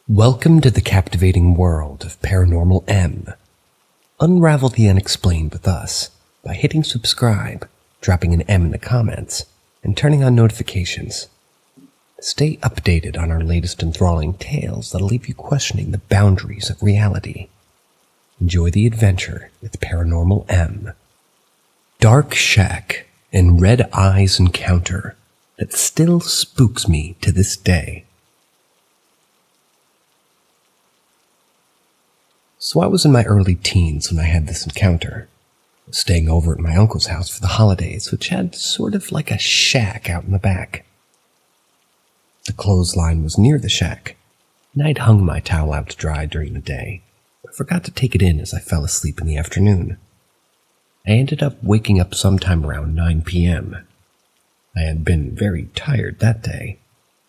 Welcome to the captivating world of Paranormal M. Unravel the unexplained with us by hitting subscribe, dropping an M in the comments, and turning on notifications. Stay updated on our latest enthralling tales that'll leave you questioning the boundaries of reality. Enjoy the adventure with Paranormal M. Dark shack and red eyes encounter that still spooks me to this day. So I was in my early teens when I had this encounter. I was staying over at my uncle's house for the holidays, which had sort of like a shack out in the back. The clothesline was near the shack, and I'd hung my towel out to dry during the day. I forgot to take it in as I fell asleep in the afternoon. I ended up waking up sometime around 9 p.m. I had been very tired that day,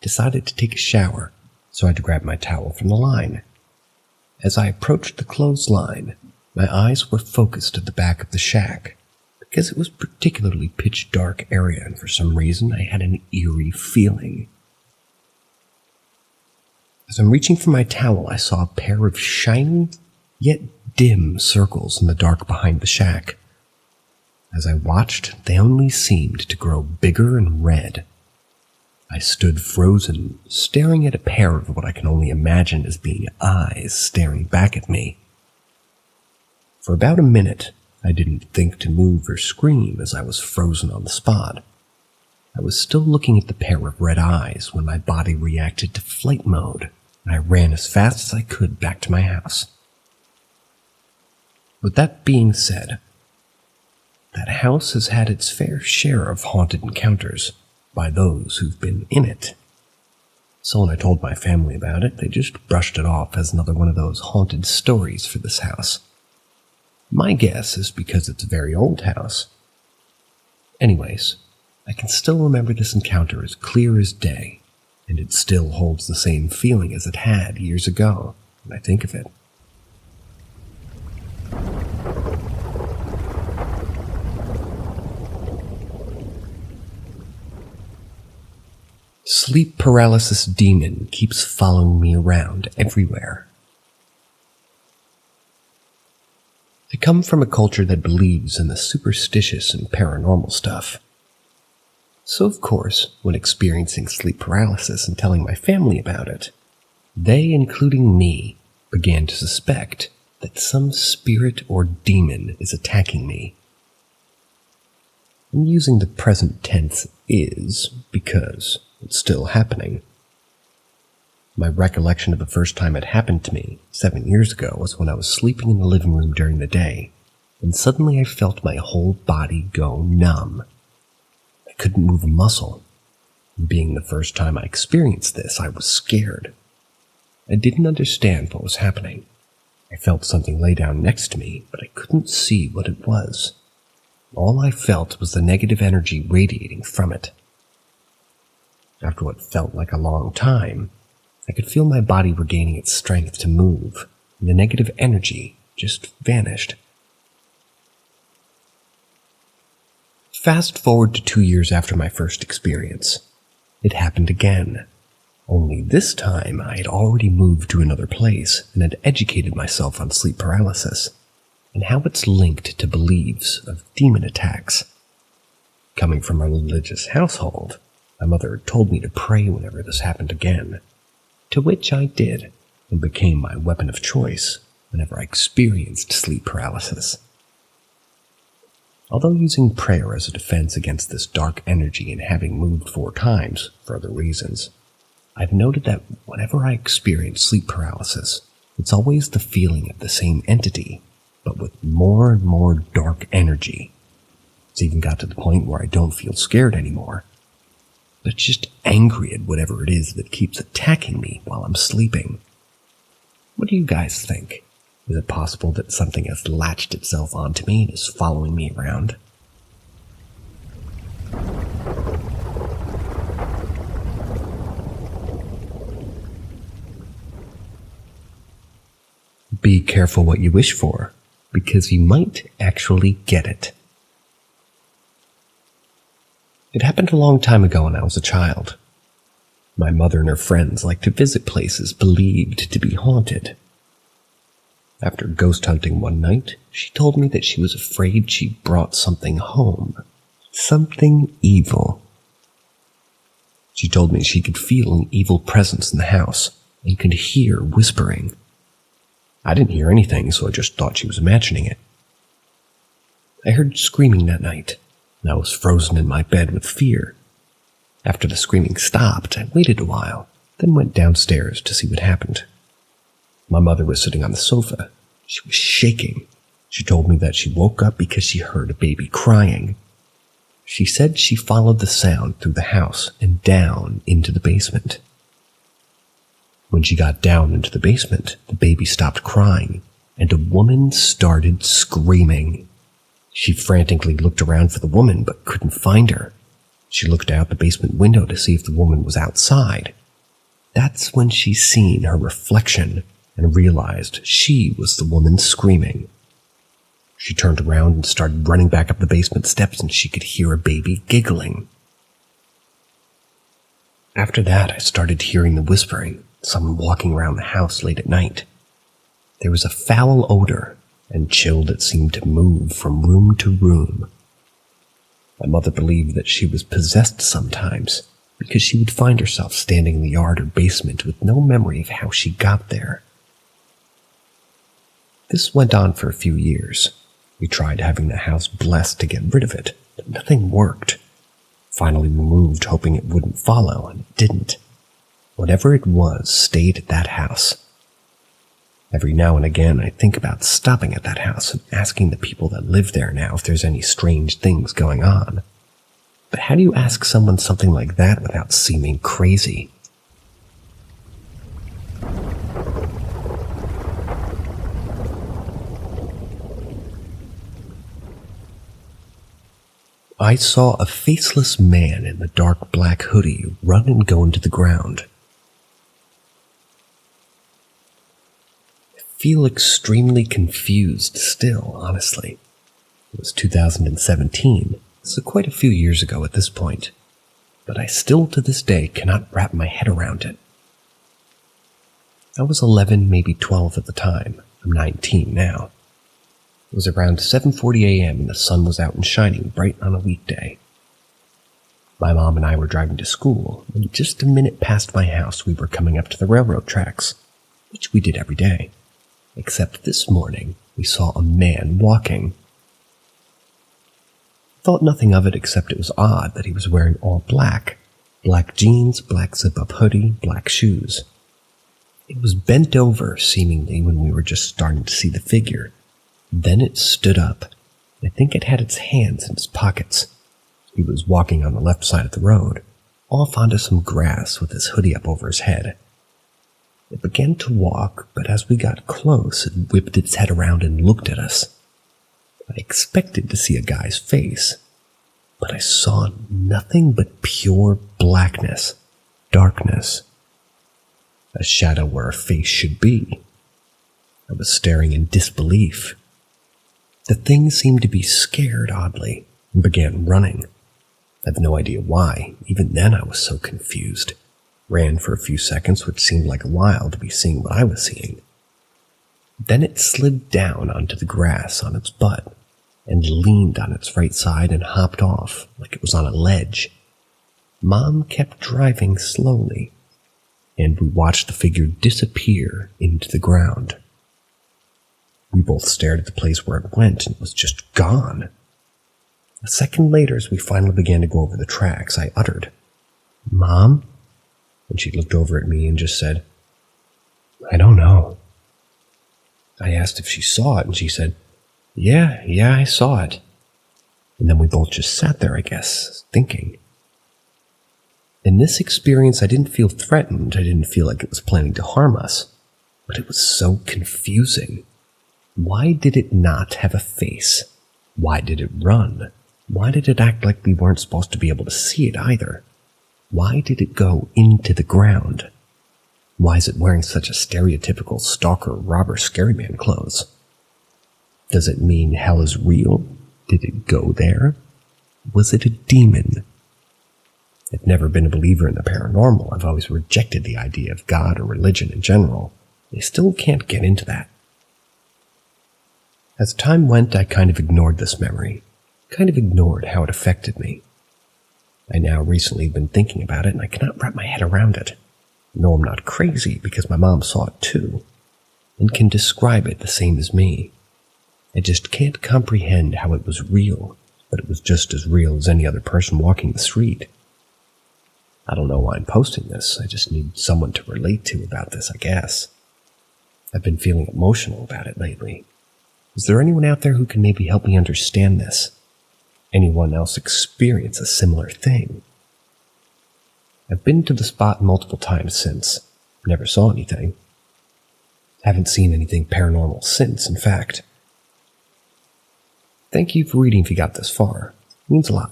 decided to take a shower, so I had to grab my towel from the line. As I approached the clothesline, my eyes were focused at the back of the shack, because it was a particularly pitch dark area and for some reason I had an eerie feeling. As I'm reaching for my towel, I saw a pair of shining, yet dim circles in the dark behind the shack. As I watched, they only seemed to grow bigger and red. I stood frozen, staring at a pair of what I can only imagine as being eyes staring back at me. For about a minute, I didn't think to move or scream as I was frozen on the spot. I was still looking at the pair of red eyes when my body reacted to flight mode, and I ran as fast as I could back to my house. With that being said, that house has had its fair share of haunted encounters by those who've been in it. So when I told my family about it, they just brushed it off as another one of those haunted stories for this house. My guess is because it's a very old house. Anyways, I can still remember this encounter as clear as day, and it still holds the same feeling as it had years ago when I think of it. Sleep paralysis demon keeps following me around everywhere. I come from a culture that believes in the superstitious and paranormal stuff. So of course, when experiencing sleep paralysis and telling my family about it, they, including me, began to suspect that some spirit or demon is attacking me. I'm using the present tense is because it's still happening. My recollection of the first time it happened to me 7 years ago was when I was sleeping in the living room during the day, and suddenly I felt my whole body go numb. I couldn't move a muscle. And being the first time I experienced this, I was scared. I didn't understand what was happening. I felt something lay down next to me, but I couldn't see what it was. All I felt was the negative energy radiating from it. After what felt like a long time, I could feel my body regaining its strength to move, and the negative energy just vanished. Fast forward to 2 years after my first experience. It happened again. Only this time I had already moved to another place and had educated myself on sleep paralysis and how it's linked to beliefs of demon attacks. Coming from a religious household, my mother had told me to pray whenever this happened again, to which I did, and became my weapon of choice whenever I experienced sleep paralysis. Although using prayer as a defense against this dark energy and having moved 4 times for other reasons, I've noted that whenever I experience sleep paralysis, it's always the feeling of the same entity, but with more and more dark energy. It's even got to the point where I don't feel scared anymore, but just angry at whatever it is that keeps attacking me while I'm sleeping. What do you guys think? Is it possible that something has latched itself onto me and is following me around? Be careful what you wish for, because you might actually get it. It happened a long time ago when I was a child. My mother and her friends like to visit places believed to be haunted. After ghost hunting one night, she told me that she was afraid she brought something home. Something evil. She told me she could feel an evil presence in the house and could hear whispering. I didn't hear anything, so I just thought she was imagining it. I heard screaming that night, and I was frozen in my bed with fear. After the screaming stopped, I waited a while, then went downstairs to see what happened. My mother was sitting on the sofa. She was shaking. She told me that she woke up because she heard a baby crying. She said she followed the sound through the house and down into the basement. When she got down into the basement, the baby stopped crying, and a woman started screaming. She frantically looked around for the woman, but couldn't find her. She looked out the basement window to see if the woman was outside. That's when she seen her reflection and realized she was the woman screaming. She turned around and started running back up the basement steps, and she could hear a baby giggling. After that, I started hearing the whispering, someone walking around the house late at night. There was a foul odor and chill that seemed to move from room to room. My mother believed that she was possessed sometimes because she would find herself standing in the yard or basement with no memory of how she got there. This went on for a few years. We tried having the house blessed to get rid of it, but nothing worked. Finally, we moved, hoping it wouldn't follow, and it didn't. Whatever it was stayed at that house. Every now and again, I think about stopping at that house and asking the people that live there now if there's any strange things going on. But how do you ask someone something like that without seeming crazy? I saw a faceless man in the dark black hoodie run and go into the ground. I feel extremely confused still, honestly. It was 2017, so quite a few years ago at this point, but I still to this day cannot wrap my head around it. I was 11, maybe 12 at the time. I'm 19 now. It was around 7:40 a.m. and the sun was out and shining bright on a weekday. My mom and I were driving to school, and just a minute past my house we were coming up to the railroad tracks, which we did every day. Except this morning, we saw a man walking. Thought nothing of it except it was odd that he was wearing all black. Black jeans, black zip-up hoodie, black shoes. It was bent over, seemingly, when we were just starting to see the figure. Then it stood up. I think it had its hands in its pockets. He was walking on the left side of the road, off onto some grass with his hoodie up over his head. It began to walk, but as we got close, it whipped its head around and looked at us. I expected to see a guy's face, but I saw nothing but pure blackness, darkness. A shadow where a face should be. I was staring in disbelief. The thing seemed to be scared oddly and began running. I have no idea why. Even then I was so confused. Ran for a few seconds, which seemed like a while to be seeing what I was seeing. Then it slid down onto the grass on its butt and leaned on its right side and hopped off like it was on a ledge. Mom kept driving slowly, and we watched the figure disappear into the ground. We both stared at the place where it went, and it was just gone. A second later, as we finally began to go over the tracks, I uttered, "Mom?" And she looked over at me and just said, "I don't know." I asked if she saw it, and she said, Yeah, I saw it." And then we both just sat there, I guess, thinking. In this experience, I didn't feel threatened. I didn't feel like it was planning to harm us. But it was so confusing. Why did it not have a face? Why did it run? Why did it act like we weren't supposed to be able to see it either? Why did it go into the ground? Why is it wearing such a stereotypical stalker, robber, scary man clothes? Does it mean hell is real? Did it go there? Was it a demon? I've never been a believer in the paranormal. I've always rejected the idea of God or religion in general. I still can't get into that. As time went, I kind of ignored this memory, kind of ignored how it affected me. I now recently have been thinking about it, and I cannot wrap my head around it. No, I'm not crazy, because my mom saw it too, and can describe it the same as me. I just can't comprehend how it was real, but it was just as real as any other person walking the street. I don't know why I'm posting this, I just need someone to relate to about this, I guess. I've been feeling emotional about it lately. Is there anyone out there who can maybe help me understand this? Anyone else experience a similar thing? I've been to the spot multiple times since. Never saw anything. Haven't seen anything paranormal since, in fact. Thank you for reading if you got this far. It means a lot.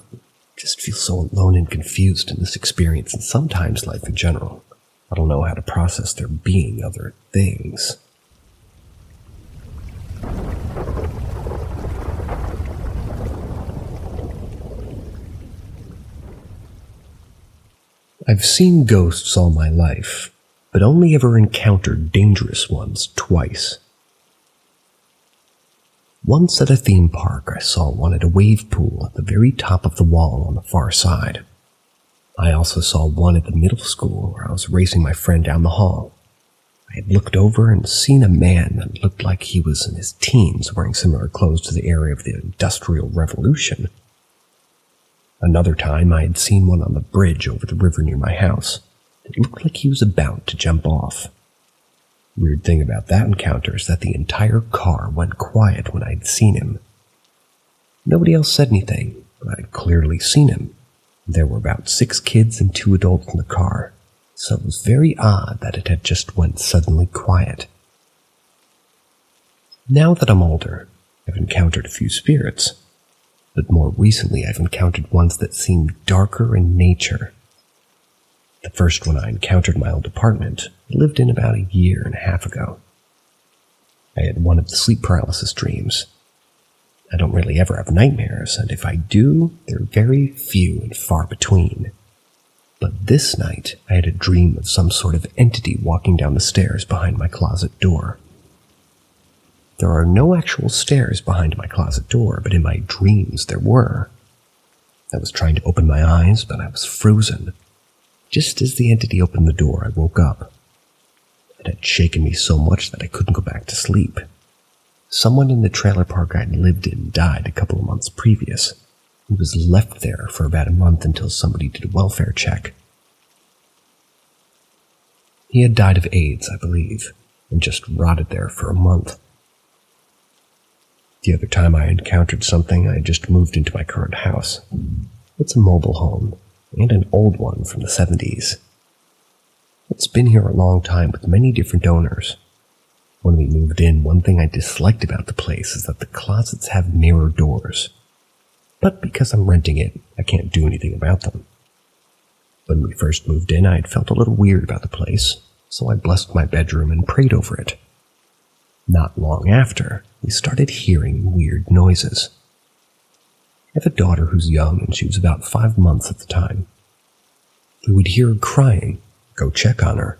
Just feel so alone and confused in this experience, and sometimes life in general. I don't know how to process there being other things. I've seen ghosts all my life, but only ever encountered dangerous ones twice. Once at a theme park, I saw one at a wave pool at the very top of the wall on the far side. I also saw one at the middle school where I was racing my friend down the hall. I had looked over and seen a man that looked like he was in his teens wearing similar clothes to the era of the Industrial Revolution. Another time, I had seen one on the bridge over the river near my house. It looked like he was about to jump off. Weird thing about that encounter is that the entire car went quiet when I'd seen him. Nobody else said anything, but I'd clearly seen him. There were about 6 kids and 2 adults in the car, so it was very odd that it had just went suddenly quiet. Now that I'm older, I've encountered a few spirits. But more recently I've encountered ones that seem darker in nature. The first one I encountered in my old apartment I lived in about 1.5 years ago. I had one of the sleep paralysis dreams. I don't really ever have nightmares, and if I do, they're very few and far between. But this night I had a dream of some sort of entity walking down the stairs behind my closet door. There are no actual stairs behind my closet door, but in my dreams there were. I was trying to open my eyes, but I was frozen. Just as the entity opened the door, I woke up. It had shaken me so much that I couldn't go back to sleep. Someone in the trailer park I'd lived in died a couple of months previous. He was left there for about a month until somebody did a welfare check. He had died of AIDS, I believe, and just rotted there for a month. The other time I encountered something, I had just moved into my current house. It's a mobile home, and an old one from the 70s. It's been here a long time with many different owners. When we moved in, one thing I disliked about the place is that the closets have mirror doors. But because I'm renting it, I can't do anything about them. When we first moved in, I had felt a little weird about the place, so I blessed my bedroom and prayed over it. Not long after, we started hearing weird noises. I have a daughter who's young, and she was about 5 months at the time. We would hear her crying, go check on her,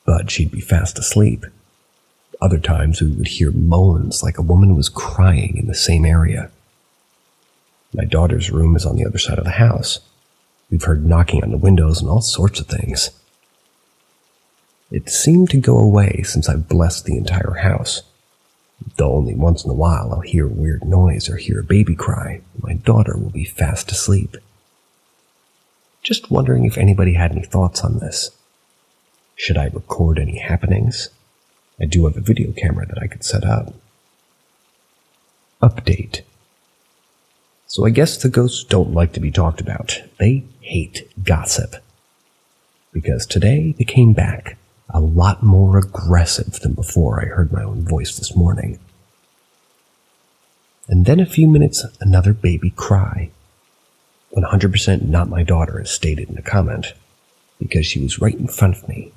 but she'd be fast asleep. Other times we would hear moans like a woman was crying in the same area. My daughter's room is on the other side of the house. We've heard knocking on the windows and all sorts of things. It seemed to go away since I've blessed the entire house. Though only once in a while I'll hear a weird noise or hear a baby cry, my daughter will be fast asleep. Just wondering if anybody had any thoughts on this. Should I record any happenings? I do have a video camera that I could set up. Update. So I guess the ghosts don't like to be talked about. They hate gossip. Because today they came back a lot more aggressive than before I heard my own voice this morning. And then a few minutes, another baby cry. 100% not my daughter, as stated in a comment, because she was right in front of me.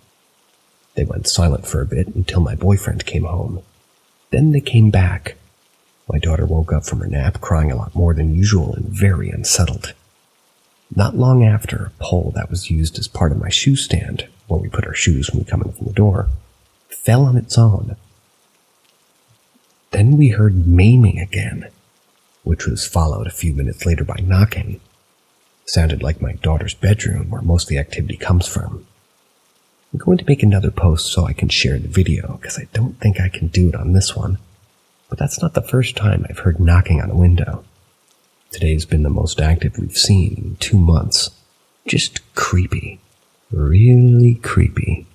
They went silent for a bit until my boyfriend came home. Then they came back. My daughter woke up from her nap crying a lot more than usual and very unsettled. not long after, a pole that was used as part of my shoe stand, where we put our shoes when we come in from the door, fell on its own. Then we heard maiming again, which was followed a few minutes later by knocking. It sounded like my daughter's bedroom, where most of the activity comes from. I'm going to make another post so I can share the video, because I don't think I can do it on this one. But that's not the first time I've heard knocking on a window. Today's been the most active we've seen in 2 months. Just creepy. Really creepy.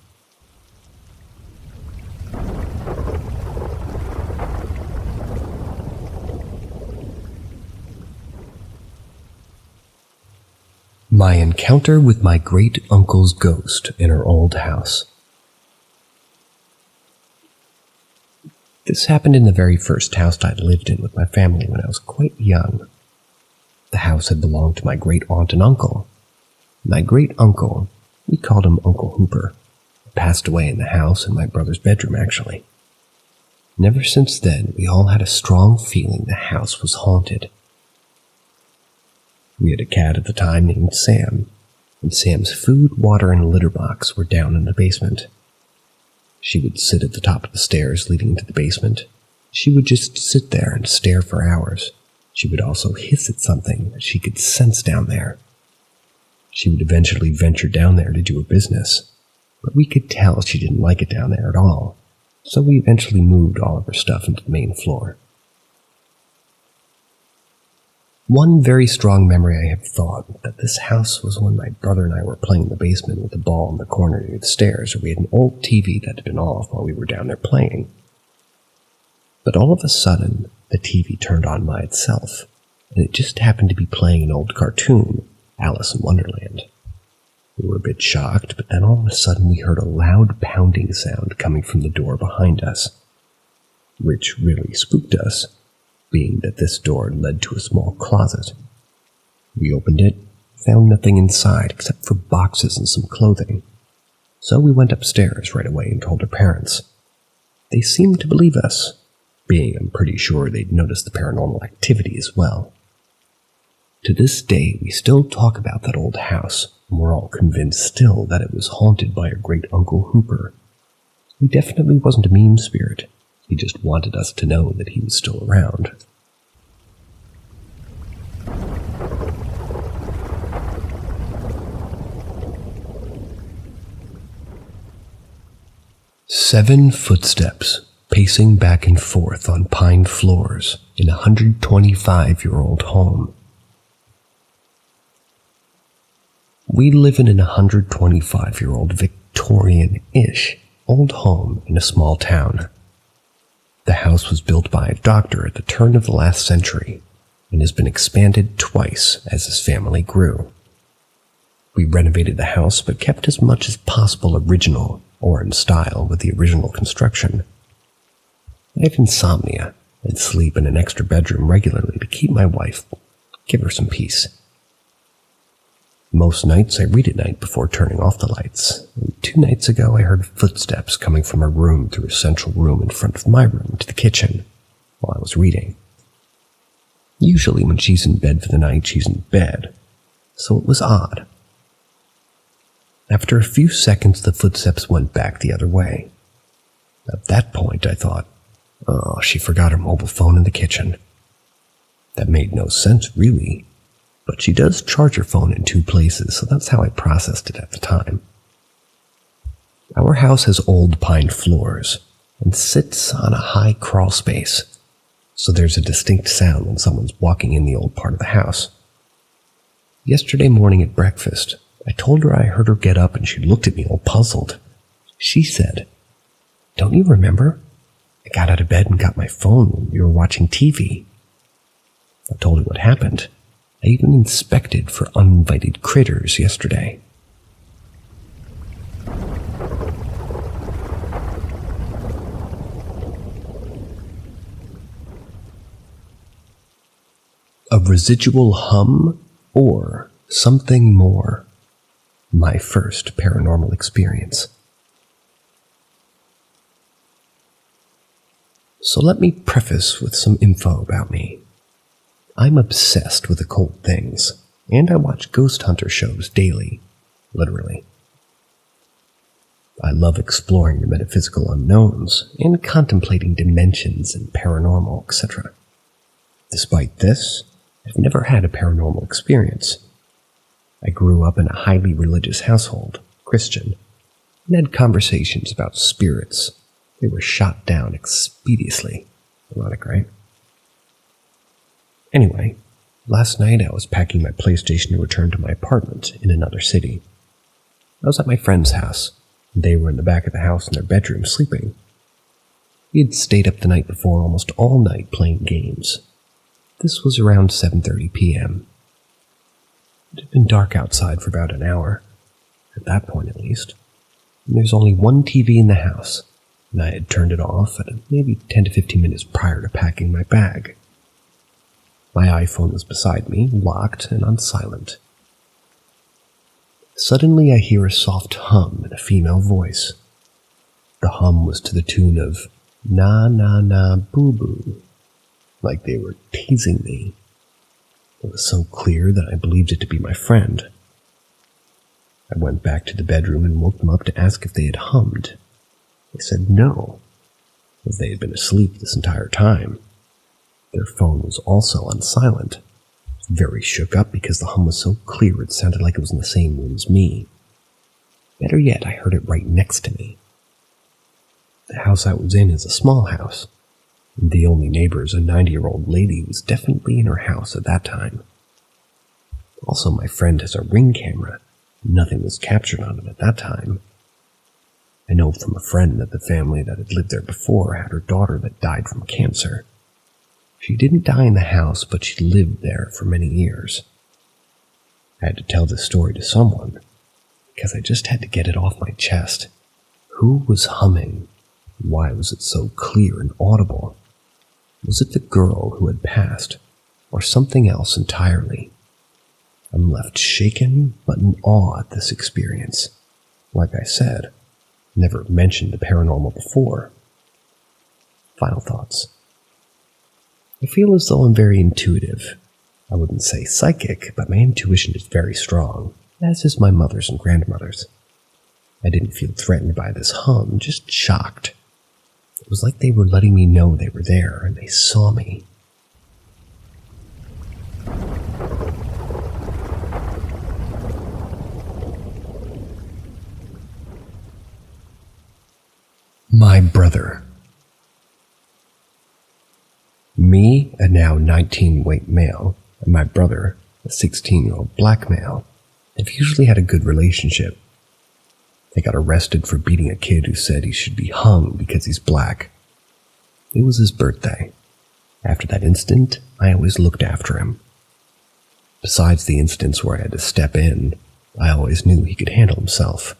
My encounter with my great-uncle's ghost in her old house. This happened in the very first house I'd lived in with my family when I was quite young. The house had belonged to my great-aunt and uncle. My great-uncle, we called him Uncle Hooper, passed away in the house in my brother's bedroom, actually. And ever since then, we all had a strong feeling the house was haunted. We had a cat at the time named Sam, and Sam's food, water, and litter box were down in the basement. She would sit at the top of the stairs leading into the basement. She would just sit there and stare for hours. She would also hiss at something that she could sense down there. She would eventually venture down there to do her business, but we could tell she didn't like it down there at all, so we eventually moved all of her stuff into the main floor. One very strong memory I have thought that this house was when my brother and I were playing in the basement with the ball in the corner near the stairs, where we had an old TV that had been off while we were down there playing. But all of a sudden, the TV turned on by itself, and it just happened to be playing an old cartoon, Alice in Wonderland. We were a bit shocked, but then all of a sudden we heard a loud pounding sound coming from the door behind us, which really spooked us, being that this door led to a small closet. We opened it, found nothing inside except for boxes and some clothing. So we went upstairs right away and told our parents. They seemed to believe us, being I'm pretty sure they'd noticed the paranormal activity as well. To this day, we still talk about that old house, and we're all convinced still that it was haunted by our great Uncle Hooper. He definitely wasn't a mean spirit. He just wanted us to know that he was still around. Seven footsteps pacing back and forth on pine floors in a 125-year-old home. We live in an 125-year-old Victorian-ish old home in a small town. The house was built by a doctor at the turn of the last century and has been expanded twice as his family grew. We renovated the house but kept as much as possible original or in style with the original construction. I have insomnia and sleep in an extra bedroom regularly to keep my wife, give her some peace. Most nights I read at night before turning off the lights, and 2 nights ago I heard footsteps coming from her room through a central room in front of my room to the kitchen while I was reading. Usually when she's in bed for the night, she's in bed, so it was odd. After a few seconds, the footsteps went back the other way. At that point, I thought, oh, she forgot her mobile phone in the kitchen. That made no sense, really. But she does charge her phone in 2 places, so that's how I processed it at the time. Our house has old pine floors and sits on a high crawl space, so there's a distinct sound when someone's walking in the old part of the house. Yesterday morning at breakfast, I told her I heard her get up and she looked at me all puzzled. She said, "Don't you remember? I got out of bed and got my phone when we were watching TV." I told her what happened. I even inspected for uninvited critters yesterday. A residual hum or something more. My first paranormal experience. So let me preface with some info about me. I'm obsessed with occult things, and I watch ghost hunter shows daily, literally. I love exploring the metaphysical unknowns and contemplating dimensions and paranormal, etc. Despite this, I've never had a paranormal experience. I grew up in a highly religious household, Christian, and had conversations about spirits. They were shot down expeditiously. Ironic, right? Anyway, last night I was packing my PlayStation to return to my apartment in another city. I was at my friend's house, and they were in the back of the house in their bedroom sleeping. He had stayed up the night before almost all night playing games. This was around 7:30 p.m. It had been dark outside for about an hour, at that point at least, and there's only one TV in the house, and I had turned it off at maybe 10 to 15 minutes prior to packing my bag. My iPhone was beside me, locked and on silent. Suddenly I hear a soft hum in a female voice. The hum was to the tune of "Na na na boo boo," like they were teasing me. It was so clear that I believed it to be my friend. I went back to the bedroom and woke them up to ask if they had hummed. They said no, as they had been asleep this entire time. Their phone was also on silent. Very shook up because the hum was so clear it sounded like it was in the same room as me. Better yet, I heard it right next to me. The house I was in is a small house, and the only neighbor is a 90-year-old lady who was definitely in her house at that time. Also, my friend has a Ring camera. Nothing was captured on it at that time. I know from a friend that the family that had lived there before had her daughter that died from cancer. She didn't die in the house, but she lived there for many years. I had to tell this story to someone, because I just had to get it off my chest. Who was humming? Why was it so clear and audible? Was it the girl who had passed, or something else entirely? I'm left shaken, but in awe at this experience. Like I said, never mentioned the paranormal before. Final thoughts. I feel as though I'm very intuitive. I wouldn't say psychic, but my intuition is very strong, as is my mother's and grandmother's. I didn't feel threatened by this hum, just shocked. It was like they were letting me know they were there and they saw me. My brother. Me, a now 19-weight male, and my brother, a 16-year-old black male, have usually had a good relationship. They got arrested for beating a kid who said he should be hung because he's black. It was his birthday. After that incident, I always looked after him. Besides the incidents where I had to step in, I always knew he could handle himself.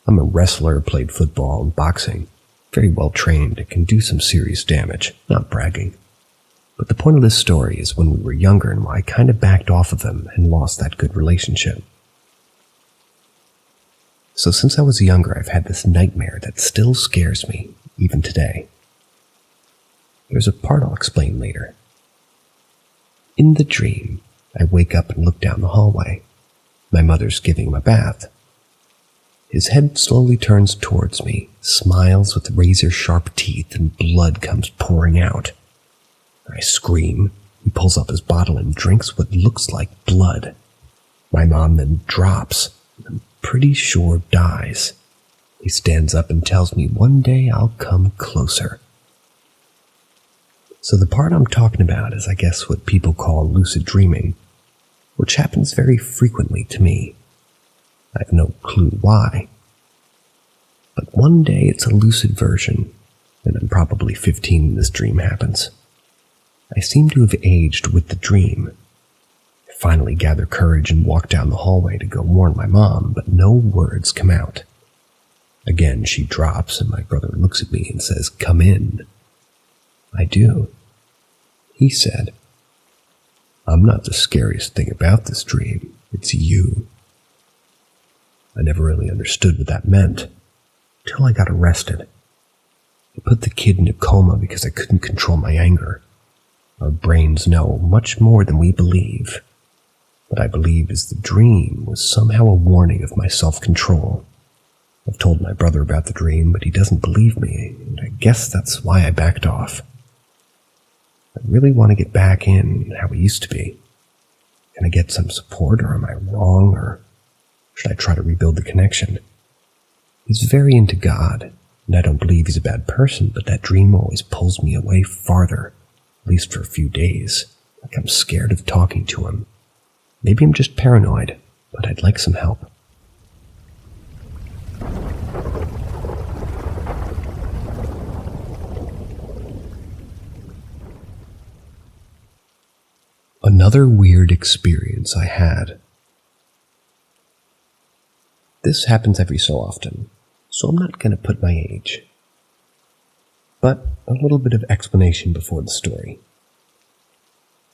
I'm a wrestler, played football and boxing, very well trained, and can do some serious damage, not bragging. But the point of this story is when we were younger and why I kind of backed off of him and lost that good relationship. So since I was younger, I've had this nightmare that still scares me, even today. There's a part I'll explain later. In the dream, I wake up and look down the hallway. My mother's giving him a bath. His head slowly turns towards me, smiles with razor-sharp teeth, and blood comes pouring out. I scream. He pulls up his bottle and drinks what looks like blood. My mom then drops, and I'm pretty sure dies. He stands up and tells me one day I'll come closer. So the part I'm talking about is, I guess, what people call lucid dreaming, which happens very frequently to me. I have no clue why. But one day it's a lucid version, and I'm probably 15 when this dream happens. I seem to have aged with the dream. I finally gather courage and walk down the hallway to go warn my mom, but no words come out. Again, she drops, and my brother looks at me and says, "Come in." I do. He said, "I'm not the scariest thing about this dream. It's you." I never really understood what that meant, until I got arrested. They put the kid in a coma because I couldn't control my anger. Our brains know much more than we believe. what I believe is the dream was somehow a warning of my self-control. I've told my brother about the dream, but he doesn't believe me, and I guess that's why I backed off. I really want to get back in how we used to be. Can I get some support, or am I wrong, or should I try to rebuild the connection? He's very into God, and I don't believe he's a bad person, but that dream always pulls me away farther, at least for a few days, like I'm scared of talking to him. Maybe I'm just paranoid, but I'd like some help. Another weird experience I had. This happens every so often, so I'm not going to put my age. But a little bit of explanation before the story.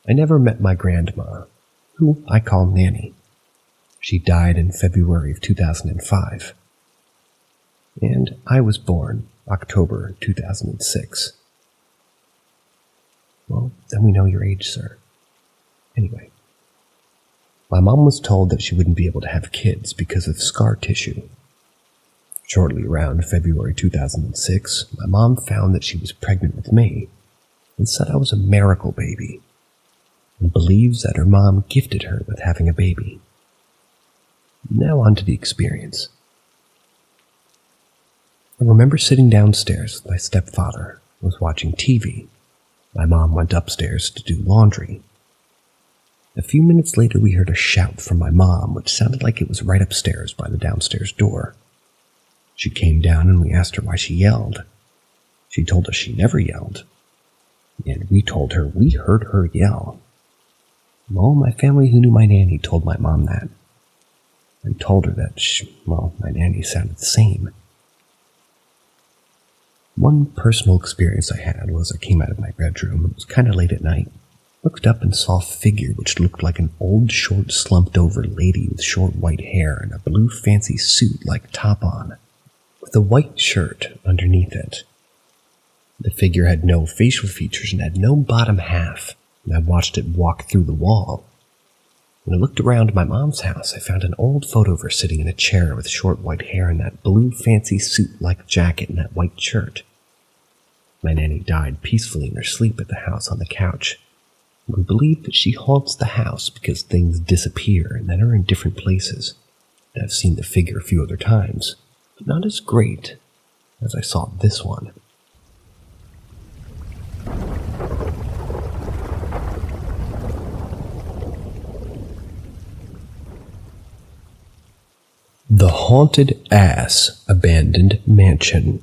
I never met my grandma, who I call Nanny. She died in February of 2005. And I was born October 2006. Well, then we know your age, sir. Anyway, my mom was told that she wouldn't be able to have kids because of scar tissue. Shortly around February 2006, my mom found that she was pregnant with me and said I was a miracle baby, and believes that her mom gifted her with having a baby. Now on to the experience. I remember sitting downstairs with my stepfather, who was watching TV. My mom went upstairs to do laundry. A few minutes later, we heard a shout from my mom, which sounded like it was right upstairs by the downstairs door. She came down and we asked her why she yelled. She told us she never yelled. And we told her we heard her yell. Well, my family who knew my nanny told my mom that. And told her that, my nanny sounded the same. One personal experience I had was I came out of my bedroom. It was kind of late at night. Looked up and saw a figure which looked like an old, short, slumped-over lady with short white hair and a blue fancy suit-like top on, with a white shirt underneath it. The figure had no facial features and had no bottom half, and I watched it walk through the wall. When I looked around my mom's house, I found an old photo of her sitting in a chair with short white hair and that blue fancy suit-like jacket and that white shirt. My nanny died peacefully in her sleep at the house on the couch. We believe that she haunts the house because things disappear and then are in different places. And I've seen the figure a few other times, but not as great as I saw this one. The Haunted Ass Abandoned Mansion.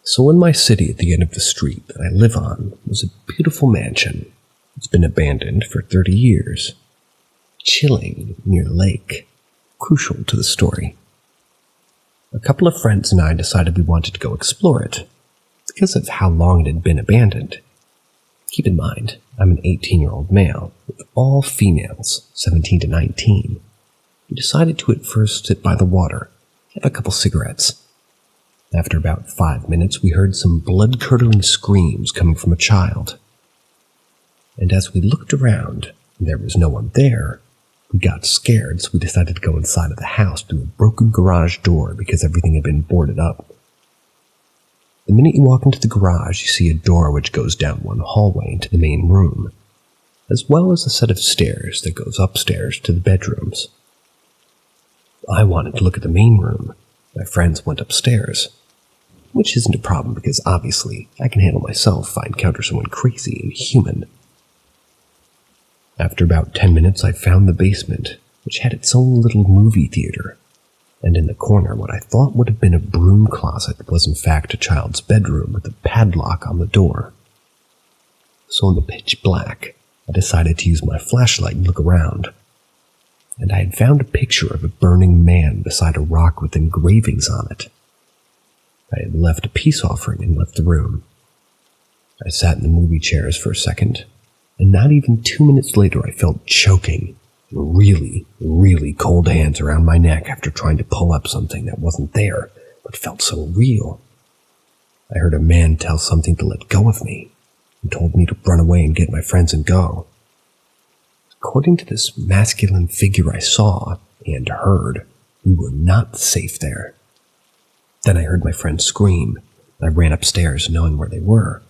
So in my city at the end of the street that I live on was a beautiful mansion. It's been abandoned for 30 years. Chilling near a lake. Crucial to the story. A couple of friends and I decided we wanted to go explore it because of how long it had been abandoned. Keep in mind, I'm an 18-year-old male with all females, 17 to 19. We decided to at first sit by the water, have a couple cigarettes. After about 5 minutes, we heard some blood-curdling screams coming from a child. And as we looked around, and there was no one there, we got scared, so we decided to go inside of the house through a broken garage door because everything had been boarded up. The minute you walk into the garage, you see a door which goes down one hallway into the main room, as well as a set of stairs that goes upstairs to the bedrooms. I wanted to look at the main room. My friends went upstairs, which isn't a problem because obviously I can handle myself if I encounter someone crazy and human. After about 10 minutes, I found the basement, which had its own little movie theater, and in the corner what I thought would have been a broom closet was in fact a child's bedroom with a padlock on the door. So in the pitch black, I decided to use my flashlight and look around. And I had found a picture of a burning man beside a rock with engravings on it. I had left a peace offering and left the room. I sat in the movie chairs for a second, and not even 2 minutes later I felt choking, really, really cold hands around my neck after trying to pull up something that wasn't there, but felt so real. I heard a man tell something to let go of me, and told me to run away and get my friends and go. According to this masculine figure I saw and heard, we were not safe there. Then I heard my friends scream, and I ran upstairs knowing where they were.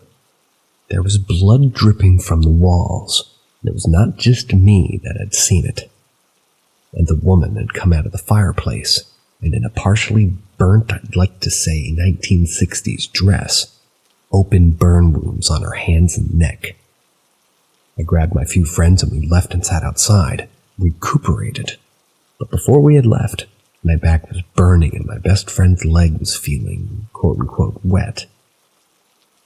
There was blood dripping from the walls, and it was not just me that had seen it. And the woman had come out of the fireplace, and in a partially burnt, I'd like to say 1960s dress, open burn wounds on her hands and neck. I grabbed my few friends and we left and sat outside, recuperated. But before we had left, my back was burning and my best friend's leg was feeling quote-unquote wet.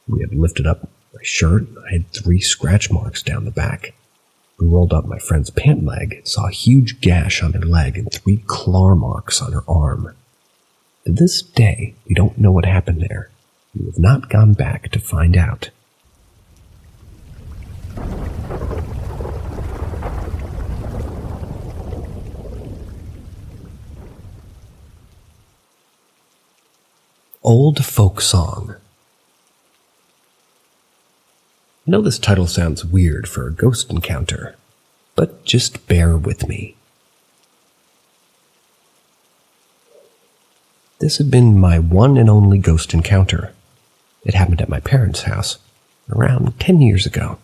We had lifted up my shirt. I had 3 scratch marks down the back. We rolled up my friend's pant leg, saw a huge gash on her leg and 3 claw marks on her arm. To this day, we don't know what happened there. We have not gone back to find out. Old Folk Song. I know this title sounds weird for a ghost encounter, but just bear with me. This had been my one and only ghost encounter. It happened at my parents' house around 10 years ago,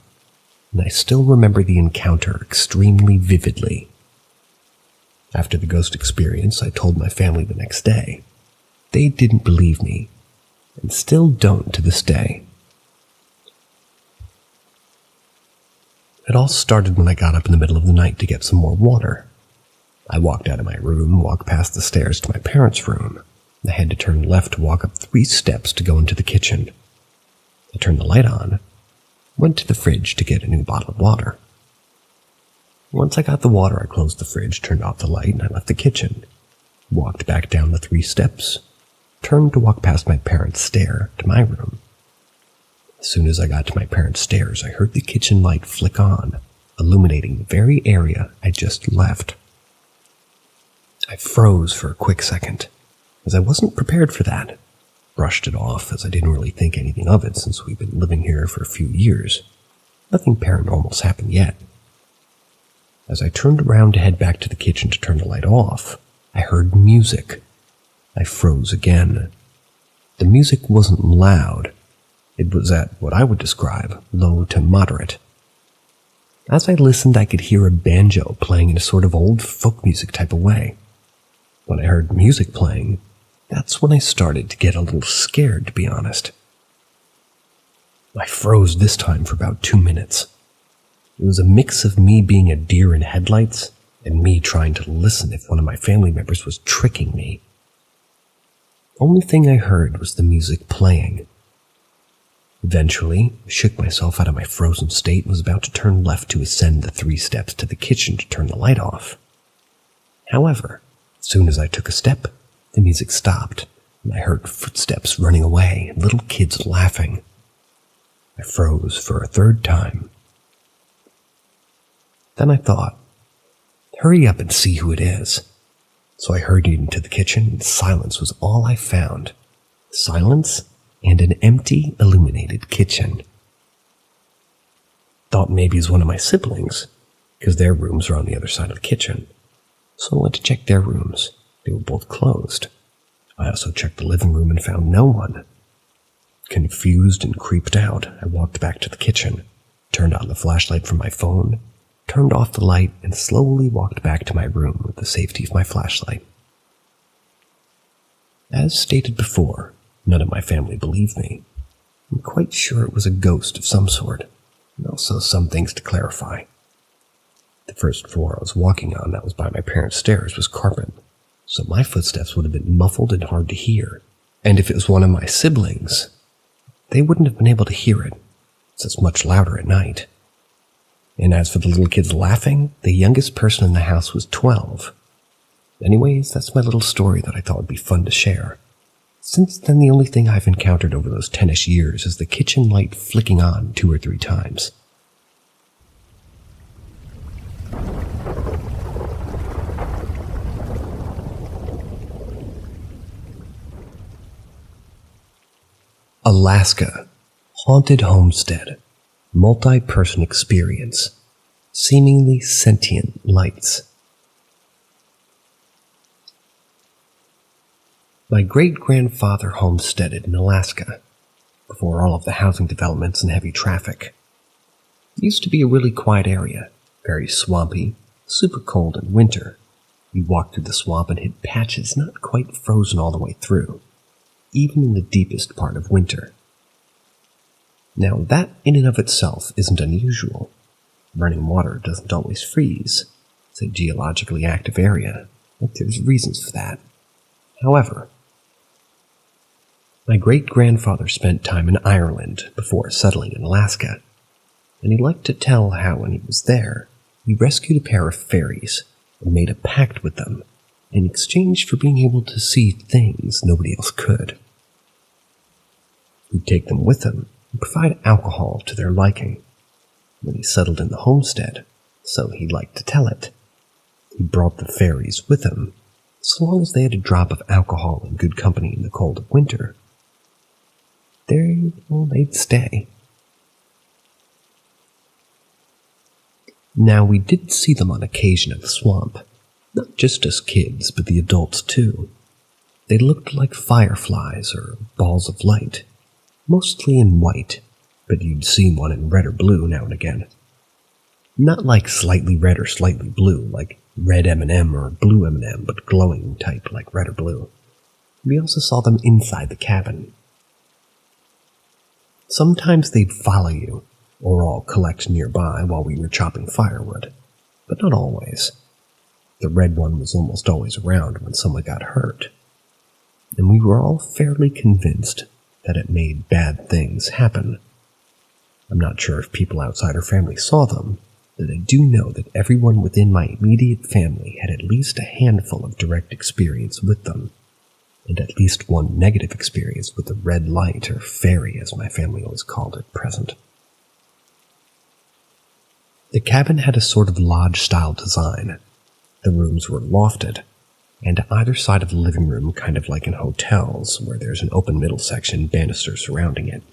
and I still remember the encounter extremely vividly. After the ghost experience, I told my family the next day. They didn't believe me, and still don't to this day. It all started when I got up in the middle of the night to get some more water. I walked out of my room, walked past the stairs to my parents' room. I had to turn left to walk up 3 steps to go into the kitchen. I turned the light on, went to the fridge to get a new bottle of water. Once I got the water, I closed the fridge, turned off the light, and I left the kitchen. Walked back down the 3 steps, turned to walk past my parents' stair to my room. As soon as I got to my parents' stairs, I heard the kitchen light flick on, illuminating the very area I just left. I froze for a quick second, as I wasn't prepared for that. Brushed it off, as I didn't really think anything of it since we've been living here for a few years. Nothing paranormal's happened yet. As I turned around to head back to the kitchen to turn the light off, I heard music. I froze again. The music wasn't loud. It was at what I would describe low to moderate. As I listened, I could hear a banjo playing in a sort of old folk music type of way. When I heard music playing, that's when I started to get a little scared, to be honest. I froze this time for about 2 minutes. It was a mix of me being a deer in headlights and me trying to listen if one of my family members was tricking me. Only thing I heard was the music playing. Eventually, I shook myself out of my frozen state and was about to turn left to ascend the 3 steps to the kitchen to turn the light off. However, as soon as I took a step, the music stopped, and I heard footsteps running away and little kids laughing. I froze for a 3rd time. Then I thought, hurry up and see who it is. So I hurried into the kitchen, and silence was all I found. Silence and an empty, illuminated kitchen. Thought maybe it was one of my siblings, because their rooms are on the other side of the kitchen. So I went to check their rooms. They were both closed. I also checked the living room and found no one. Confused and creeped out, I walked back to the kitchen, turned on the flashlight from my phone, turned off the light, and slowly walked back to my room with the safety of my flashlight. As stated before, none of my family believed me. I'm quite sure it was a ghost of some sort, and also some things to clarify. The first floor I was walking on that was by my parents' stairs was carpet, so my footsteps would have been muffled and hard to hear. And if it was one of my siblings, they wouldn't have been able to hear it, since it's much louder at night. And as for the little kids laughing, the youngest person in the house was 12. Anyways, that's my little story that I thought would be fun to share. Since then, the only thing I've encountered over those 10-ish years is the kitchen light flicking on 2 or 3 times. Alaska, Haunted Homestead, multi-person experience, seemingly sentient lights. My great-grandfather homesteaded in Alaska before all of the housing developments and heavy traffic. It used to be a really quiet area, very swampy, super cold in winter. You walked through the swamp and hit patches not quite frozen all the way through, even in the deepest part of winter. Now, that in and of itself isn't unusual. Running water doesn't always freeze. It's a geologically active area, but there's reasons for that. However, my great-grandfather spent time in Ireland before settling in Alaska, and he liked to tell how when he was there, he rescued a pair of fairies and made a pact with them in exchange for being able to see things nobody else could. He'd take them with him and provide alcohol to their liking. When he settled in the homestead, so he liked to tell it, he brought the fairies with him, so long as they had a drop of alcohol and good company in the cold of winter. They'd stay. Now, we did see them on occasion at the swamp, not just as kids, but the adults too. They looked like fireflies or balls of light, mostly in white, but you'd see one in red or blue now and again. Not like slightly red or slightly blue, like red M&M or blue M&M, but glowing type like red or blue. We also saw them inside the cabin. Sometimes they'd follow you, or all collect nearby while we were chopping firewood, but not always. The red one was almost always around when someone got hurt, and we were all fairly convinced that it made bad things happen. I'm not sure if people outside our family saw them, but I do know that everyone within my immediate family had at least a handful of direct experience with them, and at least one negative experience with the red light, or fairy as my family always called it, present. The cabin had a sort of lodge-style design. The rooms were lofted, and either side of the living room, kind of like in hotels, where there's an open middle section, banisters surrounding it,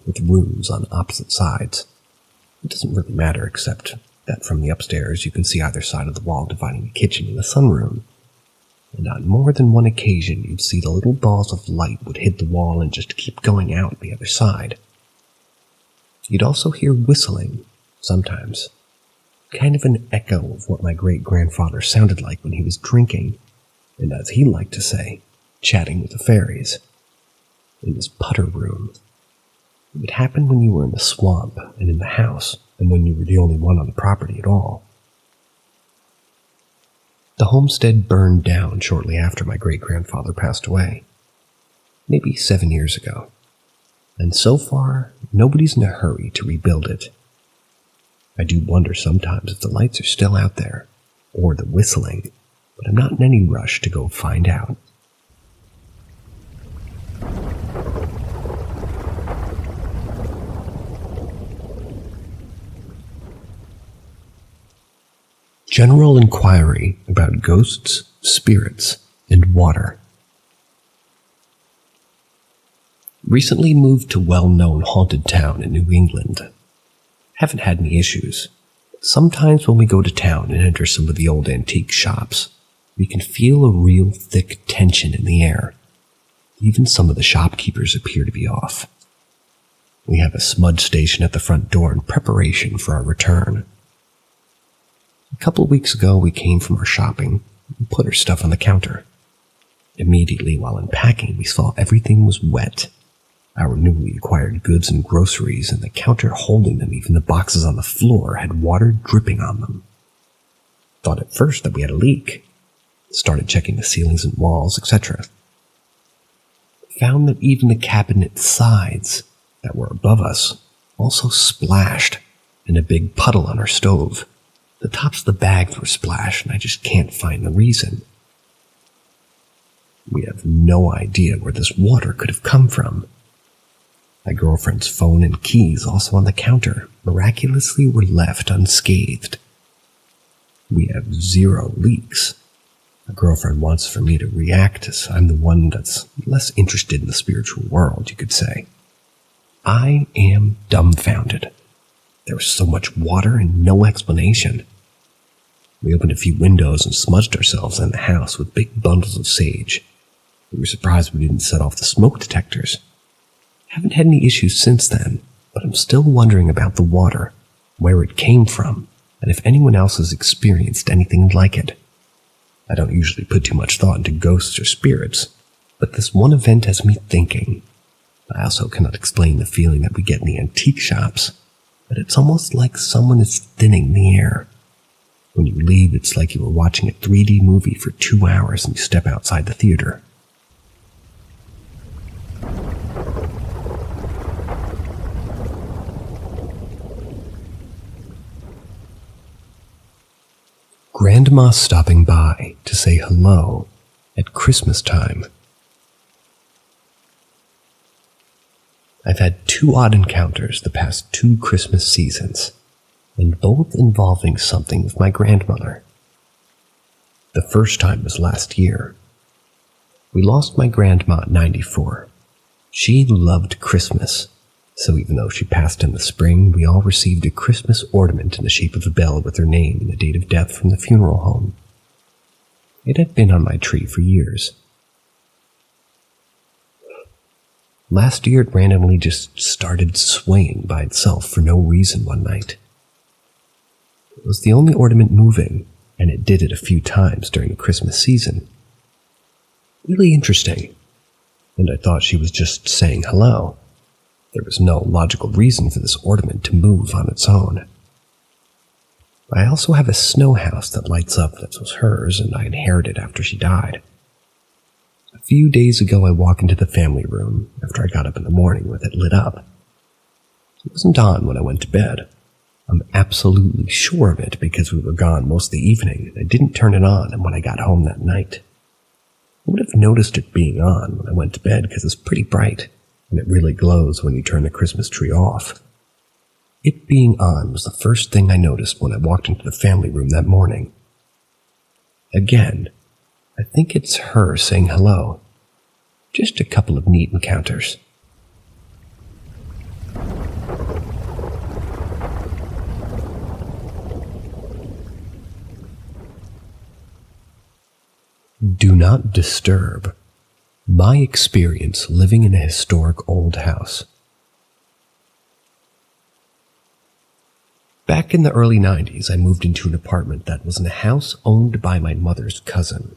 with rooms on opposite sides. It doesn't really matter, except that from the upstairs you can see either side of the wall dividing the kitchen and the sunroom, and on more than one occasion you'd see the little balls of light would hit the wall and just keep going out the other side. You'd also hear whistling, sometimes, kind of an echo of what my great-grandfather sounded like when he was drinking, and as he liked to say, chatting with the fairies. In his putter room. It would happen when you were in the swamp and in the house, and when you were the only one on the property at all. The homestead burned down shortly after my great-grandfather passed away, maybe 7 years ago, and so far, nobody's in a hurry to rebuild it. I do wonder sometimes if the lights are still out there, or the whistling, but I'm not in any rush to go find out. General inquiry about ghosts, spirits, and water. Recently moved to well-known haunted town in New England. Haven't had any issues. Sometimes when we go to town and enter some of the old antique shops, we can feel a real thick tension in the air. Even some of the shopkeepers appear to be off. We have a smudge station at the front door in preparation for our return. A couple of weeks ago, we came from our shopping and put our stuff on the counter. Immediately while unpacking, we saw everything was wet. Our newly acquired goods and groceries, and the counter holding them, even the boxes on the floor, had water dripping on them. Thought at first that we had a leak. Started checking the ceilings and walls, etc. Found that even the cabinet sides that were above us also splashed in a big puddle on our stove. The tops of the bags were splashed, and I just can't find the reason. We have no idea where this water could have come from. My girlfriend's phone and keys, also on the counter, miraculously were left unscathed. We have 0 leaks. My girlfriend wants for me to react as I'm the one that's less interested in the spiritual world, you could say. I am dumbfounded. There was so much water and no explanation. We opened a few windows and smudged ourselves in the house with big bundles of sage. We were surprised we didn't set off the smoke detectors. Haven't had any issues since then, but I'm still wondering about the water, where it came from, and if anyone else has experienced anything like it. I don't usually put too much thought into ghosts or spirits, but this one event has me thinking. I also cannot explain the feeling that we get in the antique shops, but it's almost like someone is thinning the air. When you leave, it's like you were watching a 3D movie for 2 hours and you step outside the theater. Grandma stopping by to say hello at Christmas time. I've had 2 odd encounters the past 2 Christmas seasons, and both involving something with my grandmother. The first time was last year. We lost my grandma at 94. She loved Christmas, so even though she passed in the spring, we all received a Christmas ornament in the shape of a bell with her name and the date of death from the funeral home. It had been on my tree for years. Last year, it randomly just started swaying by itself for no reason one night. It was the only ornament moving, and it did it a few times during the Christmas season. Really interesting, and I thought she was just saying hello. There was no logical reason for this ornament to move on its own. I also have a snow house that lights up that was hers, and I inherited after she died. A few days ago, I walked into the family room after I got up in the morning with it lit up. It wasn't on when I went to bed. I'm absolutely sure of it because we were gone most of the evening and I didn't turn it on when I got home that night. I would have noticed it being on when I went to bed because it's pretty bright and it really glows when you turn the Christmas tree off. It being on was the first thing I noticed when I walked into the family room that morning. Again, I think it's her saying hello. Just a couple of neat encounters. Do not disturb. My experience living in a historic old house. Back in the early 90s, I moved into an apartment that was in a house owned by my mother's cousin.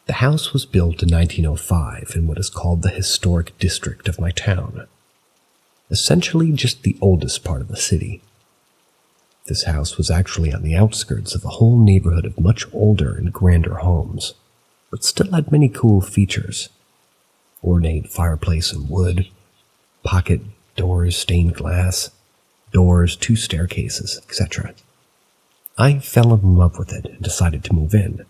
The house was built in 1905 in what is called the historic district of my town, essentially just the oldest part of the city. This house was actually on the outskirts of a whole neighborhood of much older and grander homes, but still had many cool features. Ornate fireplace in wood, pocket doors, stained glass, doors, 2 staircases, etc. I fell in love with it and decided to move in.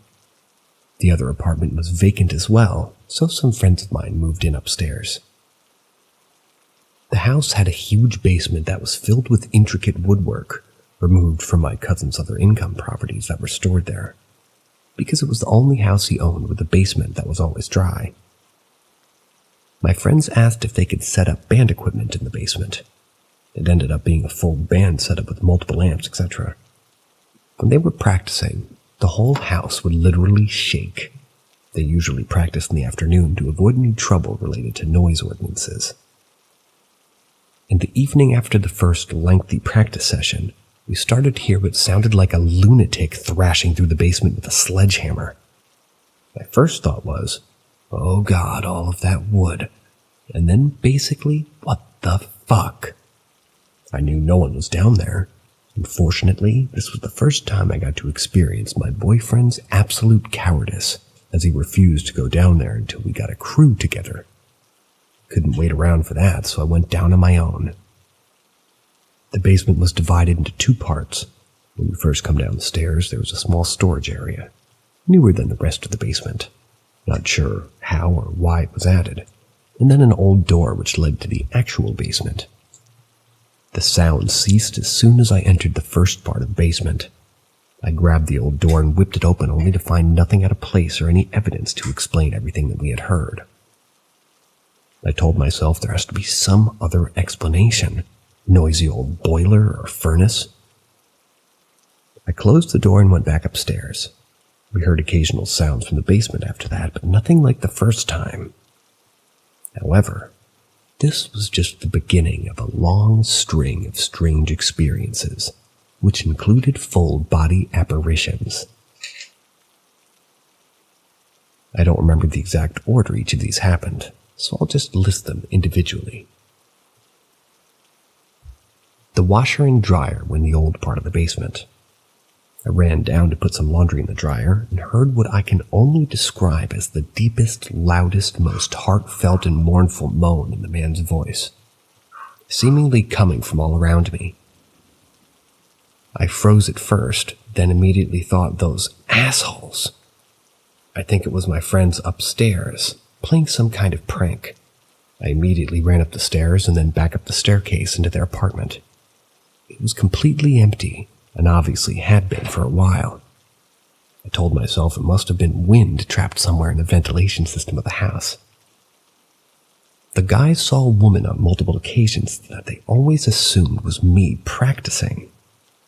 The other apartment was vacant as well, so some friends of mine moved in upstairs. The house had a huge basement that was filled with intricate woodwork, removed from my cousin's other income properties that were stored there, because it was the only house he owned with a basement that was always dry. My friends asked if they could set up band equipment in the basement. It ended up being a full band setup with multiple amps, etc. When they were practicing, the whole house would literally shake. They usually practiced in the afternoon to avoid any trouble related to noise ordinances. In the evening after the first lengthy practice session, we started to hear what sounded like a lunatic thrashing through the basement with a sledgehammer. My first thought was, oh God, all of that wood. And then basically, what the fuck? I knew no one was down there. Unfortunately, this was the first time I got to experience my boyfriend's absolute cowardice, as he refused to go down there until we got a crew together. Couldn't wait around for that, so I went down on my own. The basement was divided into 2 parts. When you first come down the stairs, there was a small storage area, newer than the rest of the basement. Not sure how or why it was added. And then an old door which led to the actual basement. The sound ceased as soon as I entered the first part of the basement. I grabbed the old door and whipped it open only to find nothing out of place or any evidence to explain everything that we had heard. I told myself there has to be some other explanation, noisy old boiler or furnace. I closed the door and went back upstairs. We heard occasional sounds from the basement after that, but nothing like the first time. However, this was just the beginning of a long string of strange experiences, which included full-body apparitions. I don't remember the exact order each of these happened, so I'll just list them individually. The washer and dryer were in the old part of the basement. I ran down to put some laundry in the dryer and heard what I can only describe as the deepest, loudest, most heartfelt and mournful moan in the man's voice, seemingly coming from all around me. I froze at first, then immediately thought, those assholes. I think it was my friends upstairs, playing some kind of prank. I immediately ran up the stairs and then back up the staircase into their apartment. It was completely empty, and obviously had been for a while. I told myself it must have been wind trapped somewhere in the ventilation system of the house. The guys saw a woman on multiple occasions that they always assumed was me practicing,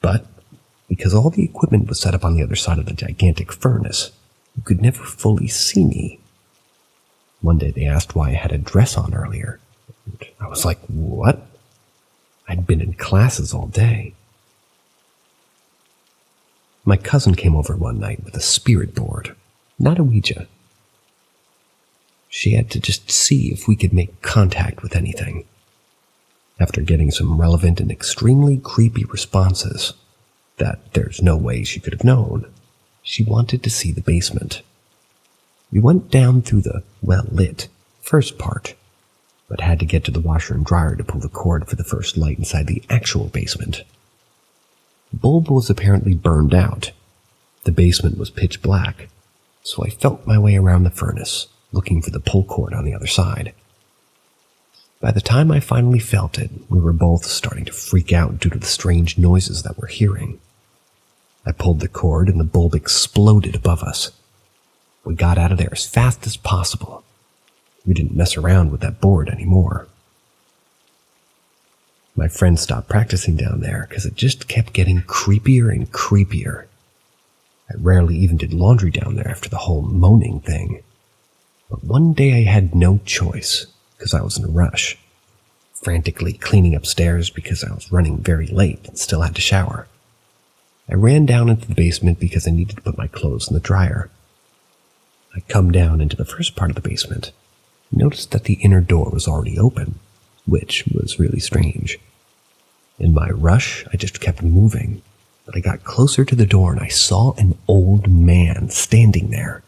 but because all the equipment was set up on the other side of the gigantic furnace, you could never fully see me. One day they asked why I had a dress on earlier. I was like, what? I'd been in classes all day. My cousin came over one night with a spirit board, not a Ouija. She had to just see if we could make contact with anything. After getting some relevant and extremely creepy responses that there's no way she could have known, she wanted to see the basement. We went down through the well-lit first part, but had to get to the washer and dryer to pull the cord for the first light inside the actual basement. The bulb was apparently burned out. The basement was pitch black, so I felt my way around the furnace, looking for the pull cord on the other side. By the time I finally felt it, we were both starting to freak out due to the strange noises that we're hearing. I pulled the cord and the bulb exploded above us. We got out of there as fast as possible. We didn't mess around with that board anymore. My friend stopped practicing down there because it just kept getting creepier and creepier. I rarely even did laundry down there after the whole moaning thing. But one day I had no choice because I was in a rush, frantically cleaning upstairs because I was running very late and still had to shower. I ran down into the basement because I needed to put my clothes in the dryer. I come down into the first part of the basement, noticed that the inner door was already open, which was really strange. In my rush, I just kept moving, but I got closer to the door and I saw an old man standing there.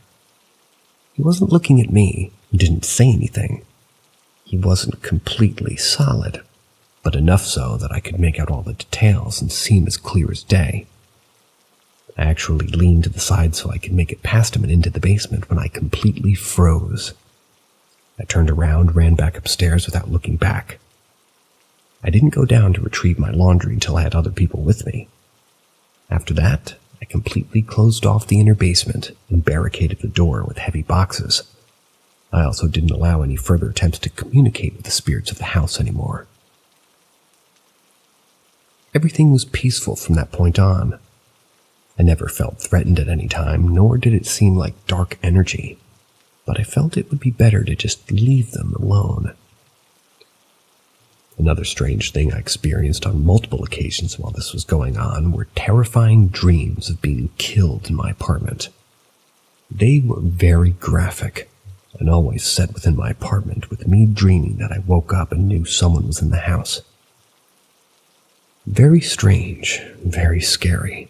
He wasn't looking at me and didn't say anything. He wasn't completely solid, but enough so that I could make out all the details and see him as clear as day. I actually leaned to the side so I could make it past him and into the basement when I completely froze. I turned around, ran back upstairs without looking back. I didn't go down to retrieve my laundry until I had other people with me. After that, I completely closed off the inner basement and barricaded the door with heavy boxes. I also didn't allow any further attempts to communicate with the spirits of the house anymore. Everything was peaceful from that point on. I never felt threatened at any time, nor did it seem like dark energy, but I felt it would be better to just leave them alone. Another strange thing I experienced on multiple occasions while this was going on were terrifying dreams of being killed in my apartment. They were very graphic, and always set within my apartment, with me dreaming that I woke up and knew someone was in the house. Very strange, very scary.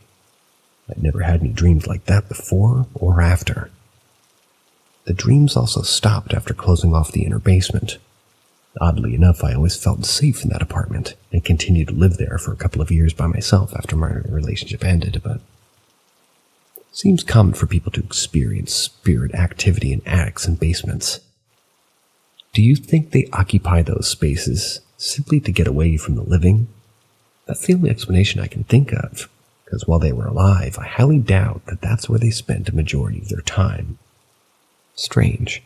I'd never had any dreams like that before or after. The dreams also stopped after closing off the inner basement. Oddly enough, I always felt safe in that apartment and continued to live there for a couple of years by myself after my relationship ended, but it seems common for people to experience spirit activity in attics and basements. Do you think they occupy those spaces simply to get away from the living? That's the only explanation I can think of, because while they were alive, I highly doubt that that's where they spent a majority of their time. Strange.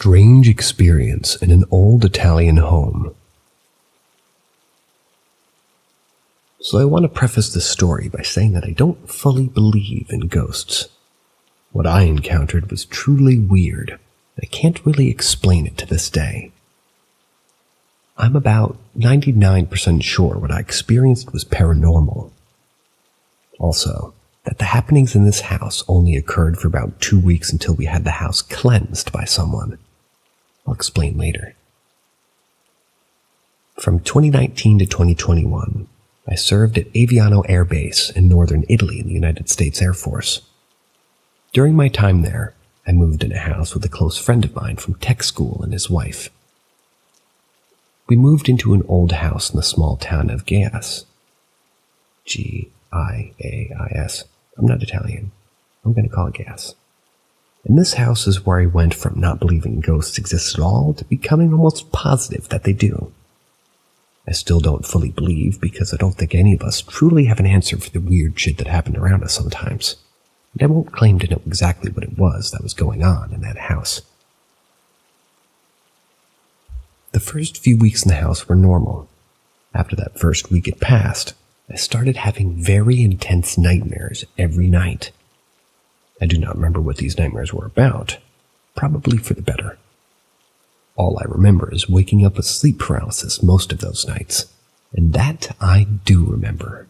strange experience in an old Italian home. So I want to preface this story by saying that I don't fully believe in ghosts. What I encountered was truly weird. I can't really explain it to this day. I'm about 99% sure what I experienced was paranormal. Also, that the happenings in this house only occurred for about 2 weeks until we had the house cleansed by someone. I'll explain later. From 2019 to 2021, I served at Aviano Air Base in northern Italy in the United States Air Force. During my time there, I moved in a house with a close friend of mine from tech school and his wife. We moved into an old house in the small town of Gaias. G-I-A-I-S. I'm not Italian. I'm going to call it Gaias. And this house is where I went from not believing ghosts exist at all to becoming almost positive that they do. I still don't fully believe because I don't think any of us truly have an answer for the weird shit that happened around us sometimes. And I won't claim to know exactly what it was that was going on in that house. The first few weeks in the house were normal. After that first week had passed, I started having very intense nightmares every night. I do not remember what these nightmares were about, probably for the better. All I remember is waking up with sleep paralysis most of those nights, and that I do remember.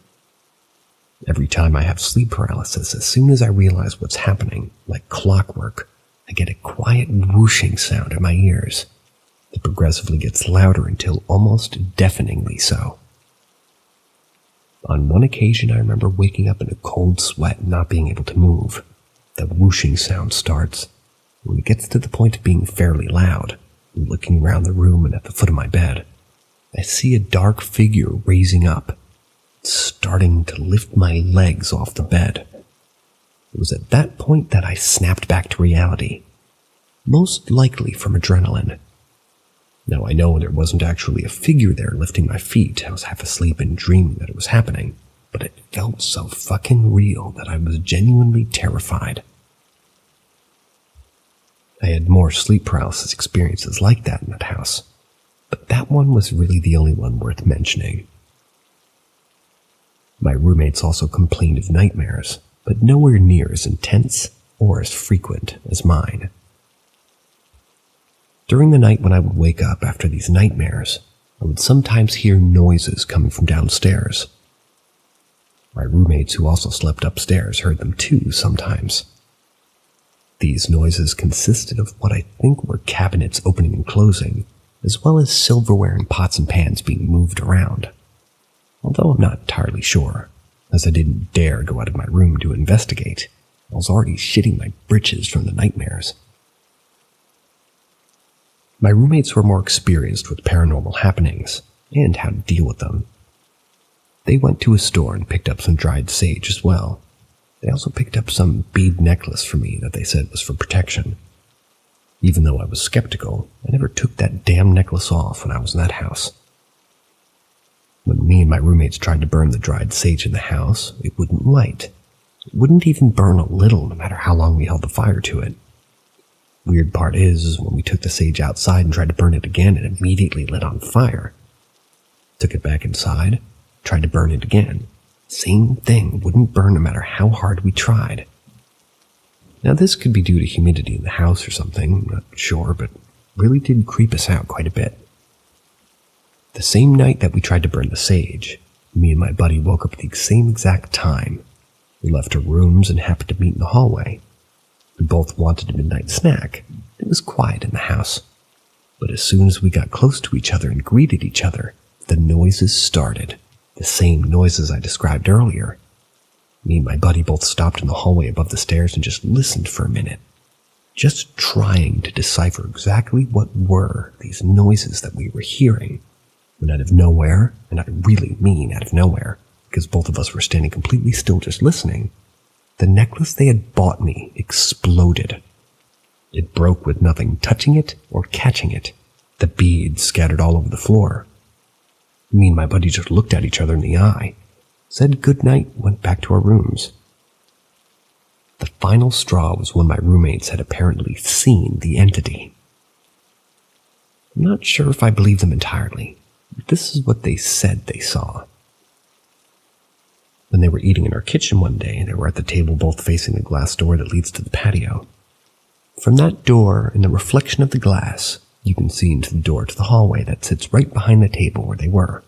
Every time I have sleep paralysis, as soon as I realize what's happening, like clockwork, I get a quiet whooshing sound in my ears that progressively gets louder until almost deafeningly so. On one occasion, I remember waking up in a cold sweat and not being able to move. The whooshing sound starts. When it gets to the point of being fairly loud, and looking around the room and at the foot of my bed, I see a dark figure raising up, starting to lift my legs off the bed. It was at that point that I snapped back to reality, most likely from adrenaline. Now I know there wasn't actually a figure there lifting my feet. I was half asleep and dreaming that it was happening, but it felt so fucking real that I was genuinely terrified. I had more sleep paralysis experiences like that in that house, but that one was really the only one worth mentioning. My roommates also complained of nightmares, but nowhere near as intense or as frequent as mine. During the night when I would wake up after these nightmares, I would sometimes hear noises coming from downstairs. My roommates who also slept upstairs heard them too sometimes. These noises consisted of what I think were cabinets opening and closing, as well as silverware and pots and pans being moved around. Although I'm not entirely sure, as I didn't dare go out of my room to investigate. I was already shitting my britches from the nightmares. My roommates were more experienced with paranormal happenings and how to deal with them. They went to a store and picked up some dried sage as well. They also picked up some bead necklace for me that they said was for protection. Even though I was skeptical, I never took that damn necklace off when I was in that house. When me and my roommates tried to burn the dried sage in the house, it wouldn't light. It wouldn't even burn a little no matter how long we held the fire to it. Weird part is when we took the sage outside and tried to burn it again, it immediately lit on fire. Took it back inside, tried to burn it again. Same thing, wouldn't burn no matter how hard we tried. Now this could be due to humidity in the house or something, I'm not sure, but really did creep us out quite a bit. The same night that we tried to burn the sage, me and my buddy woke up at the same exact time. We left our rooms and happened to meet in the hallway. We both wanted a midnight snack. It was quiet in the house. But as soon as we got close to each other and greeted each other, the noises started. The same noises I described earlier. Me and my buddy both stopped in the hallway above the stairs and just listened for a minute, just trying to decipher exactly what were these noises that we were hearing. When out of nowhere, and I really mean out of nowhere, because both of us were standing completely still just listening, the necklace they had bought me exploded. It broke with nothing touching it or catching it. The beads scattered all over the floor. Me and my buddy just looked at each other in the eye, said goodnight, went back to our rooms. The final straw was when my roommates had apparently seen the entity. I'm not sure if I believe them entirely, but this is what they said they saw. When they were eating in our kitchen one day, they were at the table both facing the glass door that leads to the patio. From that door, in the reflection of the glass, you can see into the door to the hallway that sits right behind the table where they were.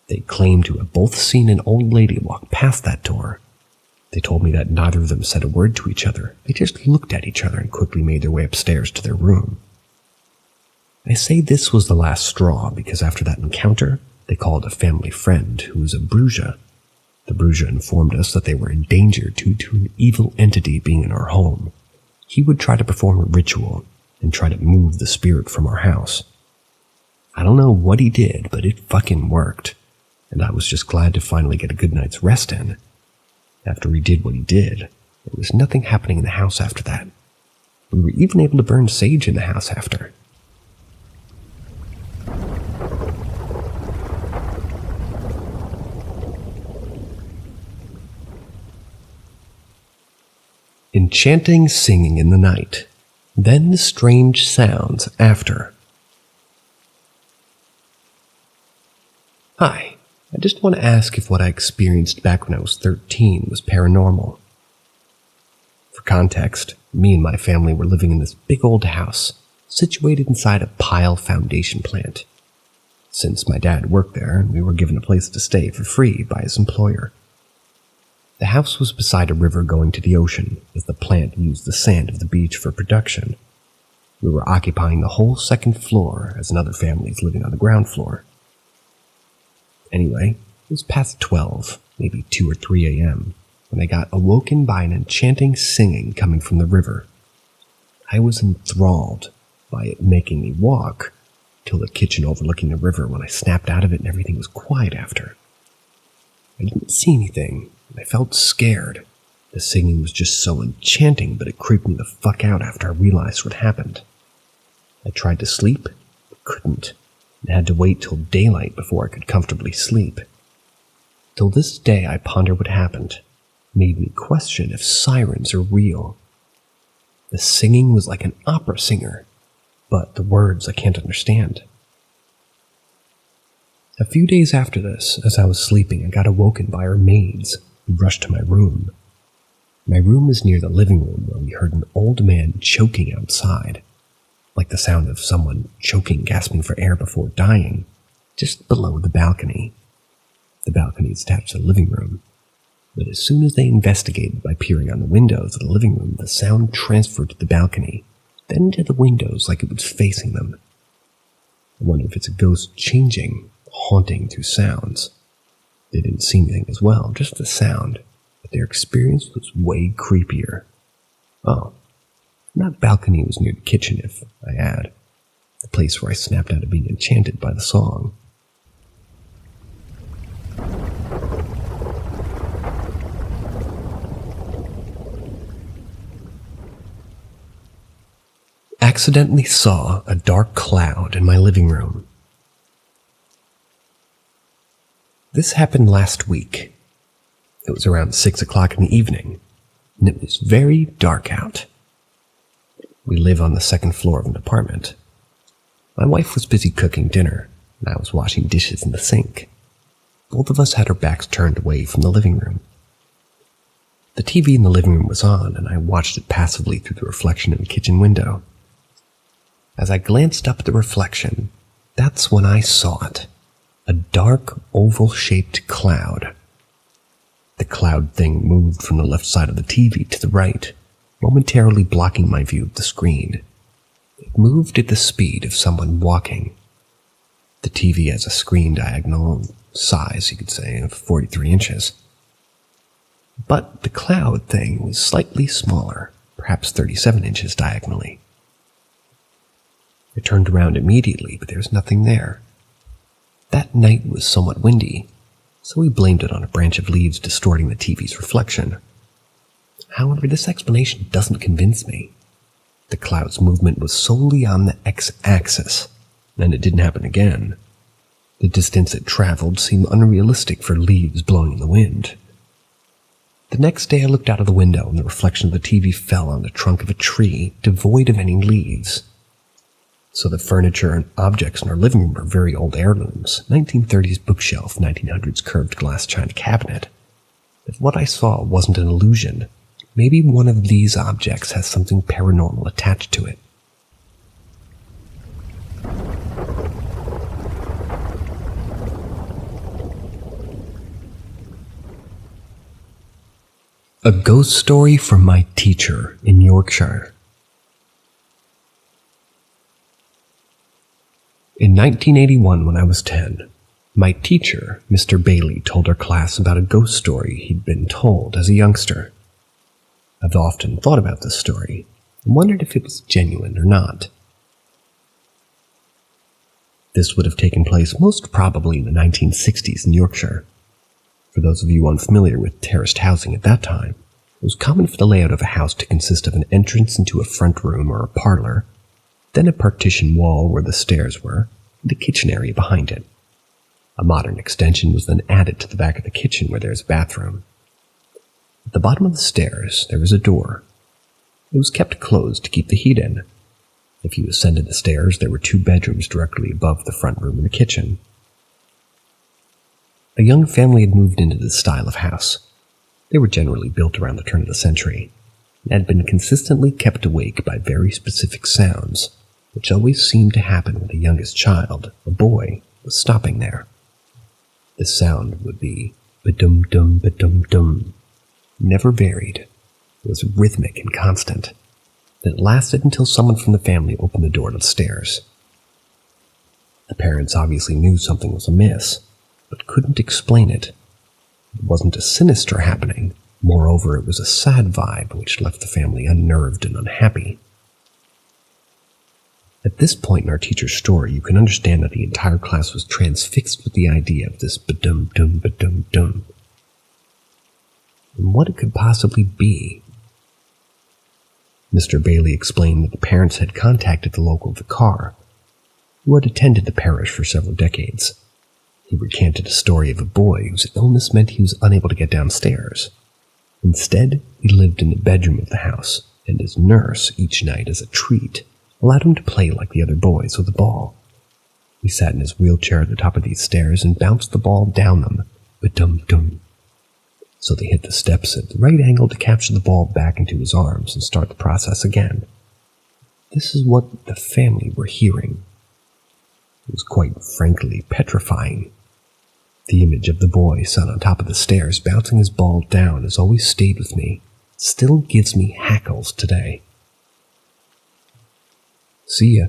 They claimed to have both seen an old lady walk past that door. They told me that neither of them said a word to each other. They just looked at each other and quickly made their way upstairs to their room. I say this was the last straw because after that encounter, they called a family friend who was a Bruja. The Bruja informed us that they were in danger due to an evil entity being in our home. He would try to perform a ritual and try to move the spirit from our house. I don't know what he did, but it fucking worked, and I was just glad to finally get a good night's rest in. After he did what he did, there was nothing happening in the house after that. We were even able to burn sage in the house after. Enchanting singing in the night, then strange sounds after. Hi, I just want to ask if what I experienced back when I was 13 was paranormal. For context, me and my family were living in this big old house, situated inside a pile foundation plant. Since my dad worked there, we were given a place to stay for free by his employer. The house was beside a river going to the ocean, as the plant used the sand of the beach for production. We were occupying the whole second floor, as another family is living on the ground floor. Anyway, it was past 12, maybe 2 or 3 a.m., when I got awoken by an enchanting singing coming from the river. I was enthralled by it making me walk till the kitchen overlooking the river when I snapped out of it and everything was quiet after. I didn't see anything, and I felt scared. The singing was just so enchanting, but it creeped me the fuck out after I realized what happened. I tried to sleep, but couldn't, and had to wait till daylight before I could comfortably sleep. Till this day I ponder what happened, made me question if sirens are real. The singing was like an opera singer, but the words I can't understand. A few days after this, as I was sleeping, I got awoken by our maids, who rushed to my room. My room is near the living room where we heard an old man choking outside, like the sound of someone choking, gasping for air before dying, just below the balcony. The balcony is attached to the living room, but as soon as they investigated by peering on the windows of the living room, the sound transferred to the balcony, then to the windows like it was facing them. I wonder if it's a ghost changing, haunting through sounds. They didn't see anything as well, just the sound, but their experience was way creepier. Oh, and that balcony was near the kitchen, if I add, the place where I snapped out of being enchanted by the song. Accidentally saw a dark cloud in my living room. This happened last week. It was around 6 o'clock in the evening, and it was very dark out. We live on the second floor of an apartment. My wife was busy cooking dinner, and I was washing dishes in the sink. Both of us had our backs turned away from the living room. The TV in the living room was on, and I watched it passively through the reflection in the kitchen window. As I glanced up at the reflection, that's when I saw it. A dark, oval-shaped cloud. The cloud thing moved from the left side of the TV to the right, momentarily blocking my view of the screen. It moved at the speed of someone walking. The TV has a screen diagonal size, you could say, of 43 inches. But the cloud thing was slightly smaller, perhaps 37 inches diagonally. I turned around immediately, but there was nothing there. That night was somewhat windy, so we blamed it on a branch of leaves distorting the TV's reflection. However, this explanation doesn't convince me. The cloud's movement was solely on the x-axis, and it didn't happen again. The distance it traveled seemed unrealistic for leaves blowing in the wind. The next day I looked out of the window and the reflection of the TV fell on the trunk of a tree devoid of any leaves. So the furniture and objects in our living room are very old heirlooms, 1930s bookshelf, 1900s curved glass china cabinet. If what I saw wasn't an illusion, maybe one of these objects has something paranormal attached to it. A ghost story from my teacher in Yorkshire. In 1981, when I was 10, my teacher, Mr. Bailey, told our class about a ghost story he'd been told as a youngster. I've often thought about this story and wondered if it was genuine or not. This would have taken place most probably in the 1960s in Yorkshire. For those of you unfamiliar with terraced housing at that time, it was common for the layout of a house to consist of an entrance into a front room or a parlor, then a partition wall where the stairs were, and a kitchen area behind it. A modern extension was then added to the back of the kitchen where there is a bathroom. At the bottom of the stairs, there was a door. It was kept closed to keep the heat in. If you ascended the stairs, there were 2 bedrooms directly above the front room and the kitchen. A young family had moved into this style of house. They were generally built around the turn of the century, and had been consistently kept awake by very specific sounds, which always seemed to happen when the youngest child, a boy, was stopping there. The sound would be ba-dum-dum, ba-dum-dum. Never varied. It was rhythmic and constant. Then it lasted until someone from the family opened the door to the stairs. The parents obviously knew something was amiss, but couldn't explain it. It wasn't a sinister happening. Moreover, it was a sad vibe which left the family unnerved and unhappy. At this point in our teacher's story, you can understand that the entire class was transfixed with the idea of this ba-dum-dum, ba-dum-dum. And what it could possibly be. Mr. Bailey explained that the parents had contacted the local vicar, who had attended the parish for several decades. He recanted a story of a boy whose illness meant he was unable to get downstairs. Instead, he lived in the bedroom of the house, and his nurse, each night as a treat, allowed him to play like the other boys with a ball. He sat in his wheelchair at the top of these stairs and bounced the ball down them, ba-dum-dum. So they hit the steps at the right angle to capture the ball back into his arms and start the process again. This is what the family were hearing. It was quite frankly petrifying. The image of the boy sat on top of the stairs bouncing his ball down has always stayed with me. Still gives me hackles today. See ya.